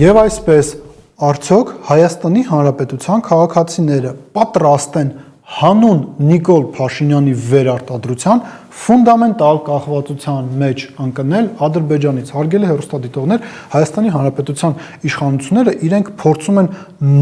Եվ այսպես արդյոք Հայաստանի Հանրապետության քաղաքացիները պատրաստ են հանուն Նիկոլ Փաշինյանի վերարտադրության ֆունդամենտալ կախվածության մեջ ընկնել Ադրբեջանից։ Հարգելի հեռուստադիտողներ, Հայաստանի Հանրապետության իշխանությունները իրենք փորձում են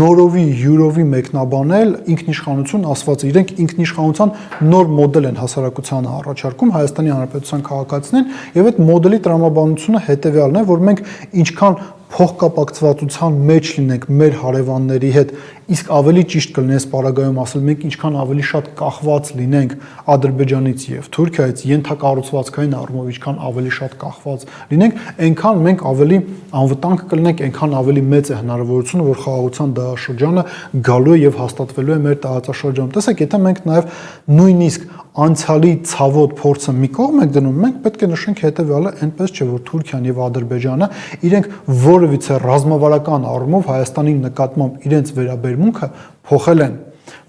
նորովի յուրովի մեկնաբանել ինքնիշխանություն ասված, իրենք ինքնիշխանության նոր մոդել են հասարակությանը առաջարկում Հայաստանի Հանրապետության քաղաքացիներին, եւ այդ մոդելի տրամաբանությունը հետեւյալն է, որ մենք ինչքան փոխկապակցվածության մեջ լինենք մեր հարևանների հետ, իսկ ավելի ճիշտ կլինի այս պարագայում ասել, մենք ինչքան ավելի շատ կախված լինենք Ադրբեջանից եւ Թուրքիայից, ենթակառուցվածքային առումով ինչքան ավելի շատ կախված լինենք, այնքան մենք ավելի անվտանգ կլինենք, այնքան ավելի մեծ է հնարավորությունը, որ խաղաղության դարաշրջանը գալու է եւ հաստատվելու է մեր տարածաշրջանում։ Տեսեք, եթե մենք նաեւ նույնիսկ անցյալի ցավոտ փորձը մի կողմ եք դնում, մենք պետք է նշենք հետեւյալը, այնպես չէ, որ Թուրքիան եւ Ադրբեջանը իրենք որևիցե ռազմավարական առումով Հայաստանի նկատմամբ իրենց վերաբերմունքը փոխել են,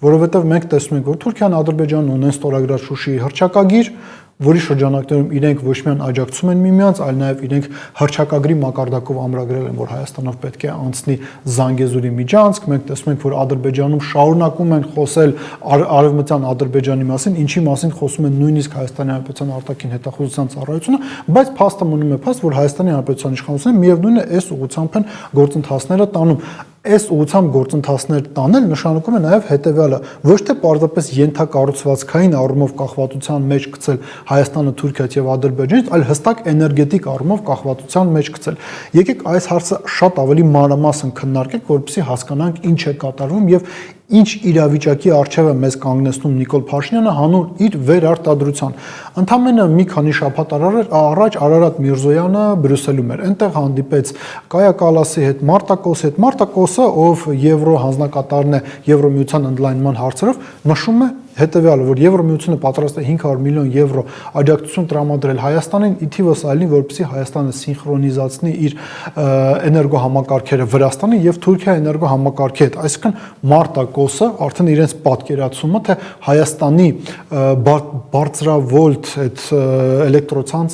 որովհետեւ մենք տեսնում ենք, որ Թուրքիան, Ադրբեջանն ունեն ստորագրած Շուշիի հռչակագիր, որի շրջանակներում իրենք ոչ միայն աջակցում են միմյանց, այլ նաև իրենք հռչակագրի մակարդակով ամրագրել են, որ Հայաստանով պետք է անցնի Զանգեզուրի միջանցք, մենք տեսնում ենք, որ Ադրբեջանում շարունակում են խոսել արևմտյան Ադրբեջանի մասին, ինչի մասին խոսում են նույնիսկ Հայաստանի Հանրապետության արտաքին հետախուզության ծառայությունը, բայց փաստը մնում է փաստ, որ Հայաստանի Հանրապետության իշխանությունները միևնույն է այս ուղղությամբ են գործընթացները տանում։ Այս ուղղությամբ գործընթացներ տանել նշանակում է նաև հետևյալը, ոչ թե պարզապես ենթակառուցվածքային առումով կախվածության մեջ գցել Հայաստանը, Թուրքիայից եւ Ադրբեջանից, այլ հստակ էներգետիկ առումով կախվածության մեջ գցել։ Եկեք այս հարցը շատ ավելի մանրամասն քննարկենք, որպեսզի հասկանանք ինչ է կատարվում եւ ինչ իրավիճակի առջև է մեզ կանգնեցնում Նիկոլ Փաշինյանը հանուն իր վերարտադրության։ Ընդամենը մի քանի շաբաթ առաջ Արարատ Միրզոյանը Բրյուսելում էր, այնտեղ հանդիպեց Կայա Կալասի հետ, Մարտակոսը, ով Եվրո հանձնակատարն է Եվրոմիության ընդլայնման հարցերով, նշում է հետևյալը, որ Եվրոմիությունը պատրաստ է 500 միլիոն եվրո աջակցություն տրամադրել Հայաստանին, ի թիվս այլնի, որպեսզի Հայաստանը սինխրոնիզացնի իր էներգոհամակարգերը Վրաստանի եւ Թուրքիայի էներգոհամակարգի հետ, այսինքն Մարտակոսը արդեն իրենց պատկերացումը, թե Հայաստանի բարձրավոլտ այդ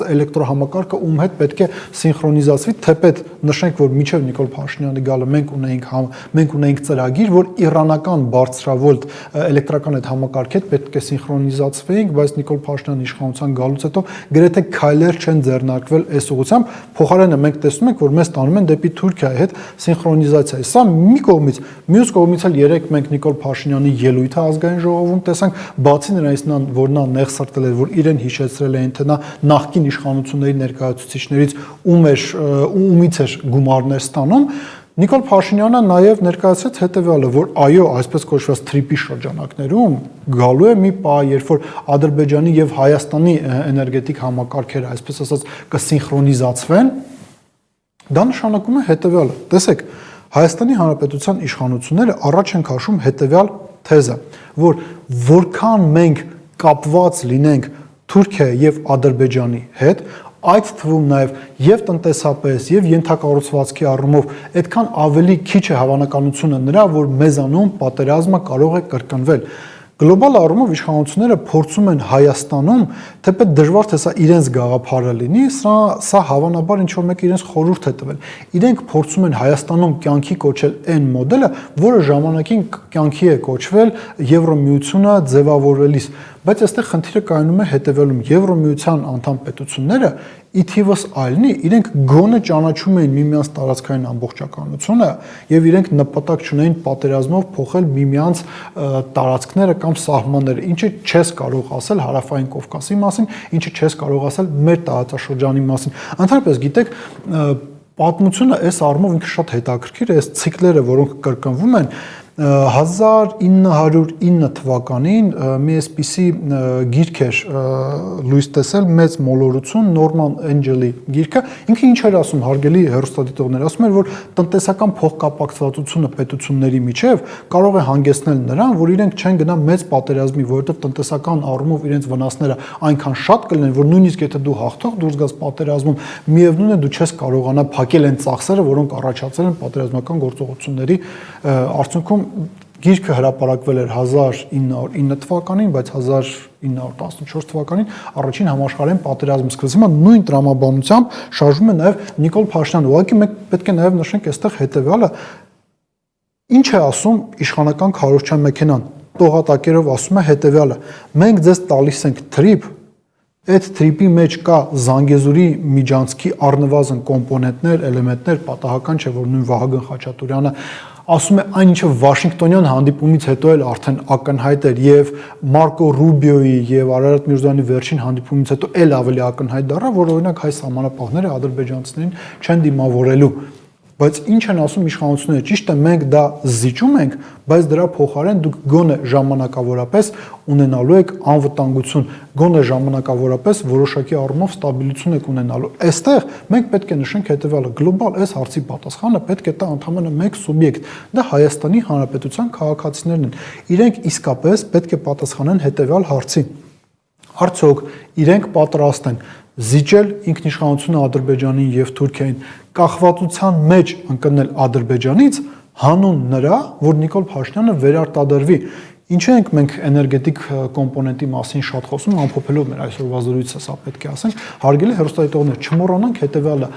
էլեկտրոհամակարգը ում հետ պետք է սինխրոնիզացվի, թեպետ նշենք, որ մինչև Նիկոլ Փաշինյանի գալը մենք ունեինք ծրագիր, որ իրանական բարձրավոլտ էլեկտրական այդ համակարգ հետ պետք է սինխրոնիզացվեինք, բայց Նիկոլ Փաշինյանի իշխանության գալուց հետո գրեթե քայլեր չեն ձեռնարկվել այս ուղղությամբ, փոխարենը մենք տեսնում ենք, որ մեզ տանում են դեպի Թուրքիայի հետ սինխրոնիզացիա։ Սա մի կողմից, մյուս կողմից էլ երեք մենք Նիկոլ Փաշինյանի ելույթը ազգային ժողովում տեսանք, բացի նրանից, որ նա նեղսրտել էր, որ իրեն հիշեցրել էին, թե նա նախկին իշխանությունների ներկայացուցիչներից ումից էր գումարներ ստանում, Նիկոլ Փաշինյանը նաև ներկայացրեց հետևյալը, որ այո, այսպես կոչված թրիպի շրջանակներում գալու է մի պահ, երբ որ Ադրբեջանի եւ Հայաստանի էներգետիկ համակարգերը, այսպես ասած, կսինխրոնիզացվեն, դա նշանակում է հետևյալը։ Տեսեք, Հայաստանի Հանրապետության իշխանությունները առաջ են քաշում հետևյալ թեզը, որ որքան մենք կապված լինենք Թուրքիայի եւ Ադրբեջանի հետ, այդ թվում նաև եւ տնտեսապես եւ ենթակառուցվածքի առումով այդքան ավելի քիչ է հավանականությունը նրա, որ մեզանում պատերազմը կարող է կրկնվել։ Գլոբալ առումով իշխանությունները փորձում են Հայաստանում, թեպետ դժվար թե սա իրենց գաղափարը լինի, սա հավանաբար ինչ որ մեկ իրենց խորհուրդ է տվել։ Իրենք փորձում են Հայաստանում կյանքի կոչել այն մոդելը, որը ժամանակին կյանքի է կոչվել Եվրոմիությունը ձևավորվելիս, բայց այստեղ խնդիրը կայանում է հետևյալում. Եվրոմիության անդամ պետությունները ի թիվս այլնի իրենք գոնե ճանաչում էին միմյանց տարածքային ամբողջականությունը եւ իրենք նպատակ չունեին պատերազմով փոխել միմյանց տարածքները կամ սահմանները, ինչը չես կարող ասել Հարավային Կովկասի մասին, ինչը չես կարող ասել մեր տարածաշրջանի մասին։ Ընդհանրապես, գիտեք, պատմությունը այս առումով ինքը շատ հետաքրքիր է, այս ցիկլերը, որոնք կրկնվում են, 1909 թվականին մի այսպիսի գիրք էր լույս տեսել, մեծ մոլորություն, Նորման Էնջելի գիրքը, ինքը ինչ էր ասում, հարգելի հեռուստադիտողներ, ասում էր, որ տնտեսական փոխկապակցվածությունը պետությունների միջև կարող է հանգեցնել նրան, որ իրենք չեն գնա մեծ պատերազմի, որովհետև տնտեսական առումով իրենց վնասները այնքան շատ կլինեն, որ նույնիսկ եթե դու հաղթող դուրս գաս պատերազմում, միևնույն է դու չես կարողանա փակել այն ծախսերը, որոնք առաջացել են պատերազմական գործողությունների արդյունքում Գիրքը հրապարակվել էր 1909 թվականին, բայց 1914 թվականին առաջին համաշխարհային պատերազմը սկսվեց։ Հիմա նույն տրամաբանությամբ շարժվում է նաև Նիկոլ Փաշինյանը։ Ուղղակի մենք պետք է նաև նշենք այստեղ հետևյալը. ինչ է ասում իշխանական քարոզչության մեքենան, տողատակերով ասում է հետևյալը. մենք ձեզ տալիս ենք թրիփ, այդ թրիփի մեջ կա Զանգեզուրի միջանցքի առնվազն կոմպոնենտներ, էլեմենտներ, պատահական չէ, որ նույն Վահագն Խաչատուրյանը ասում է այն ինչը Վաշինգտոնյան հանդիպումից հետո էլ արդեն ակնհայտ էր եւ Մարկո Ռուբիոյի եւ Արարատ Միրզոյանի վերջին հանդիպումից հետո էլ ավելի ակնհայտ դառավ, որ օրինակ հայ սահմանապահները ադրբեջանցիներին չեն դիմավորելու։ Բայց ինչ են ասում իշխանությունները, ճիշտ է, մենք դա զիջում ենք, բայց դրա փոխարեն դուք գոնե ժամանակավորապես ունենալու եք անվտանգություն, գոնե ժամանակավորապես որոշակի առումով ստաբիլություն եք ունենալու։ Այստեղ մենք պետք է նշենք հետևյալը. գլոբալ այս հարցի պատասխանը պետք է տա ընդհանրապես մեկ սուբյեկտ, դա Հայաստանի Հանրապետության քաղաքացիներն են։ Իրենք իսկապես պետք է պատասխանեն հետևյալ հարցի. արդյոք իրենք պատրաստ են զիջել ինքնիշխանությունը Ադրբեջանին եւ Թուրքիային, կախվածության մեջ ընկնել Ադրբեջանից հանուն նրա, որ Նիկոլ Փաշինյանը վերարտադրվի։ Ինչու ենք մենք էներգետիկ կոմպոնենտի մասին շատ խոսում, ամփոփելով մեր այսօրվա զրույցը, սա պետք է ասենք, հարգելի հեռուստադիտողներ, չմոռանանք հետևյալը.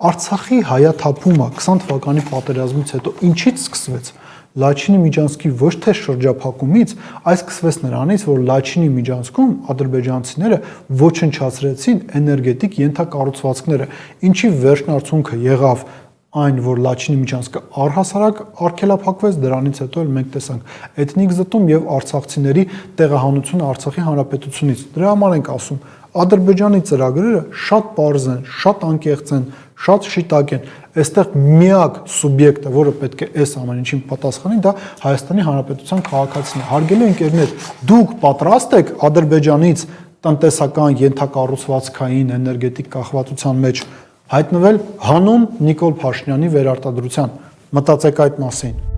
Արցախի հայաթափումը 20 թվականի պատերազմից հետո ինչից սկսվեց։ Լաչինի միջանցքի ոչ թե շրջափակումից, այլ սկսվեց նրանից, որ Լաչինի միջանցքում ադրբեջանցիները ոչնչացրեցին էներգետիկ ենթակառուցվածքները, ինչի վերջնարդյունքը եղավ այն, որ Լաչինի միջանցքը առհասարակ արգելափակվեց, դրանից հետո էլ մենք տեսանք էթնիկ զտում եւ արցախցիների տեղահանությունը Արցախի հանրապետությունից։ Դրա համար ենք ասում, Ադրբեջանի ծրագրերը շատ պարզ են, շատ անկեղծ են, շատ շիտակ են։ Այստեղ միակ սուբյեկտը, որը պետք է այս ամեն ինչին պատասխանի, դա Հայաստանի Հանրապետության քաղաքացիներն են։ Հարգելի ընկերներ, դուք պատրաստ եք Ադրբեջանից տնտեսական, ենթակառուցվածքային, էներգետիկ կախվածության մեջ հայտնվել հանուն Նիկոլ Փաշինյանի վերարտադրության։ Մտածեք այդ մասին։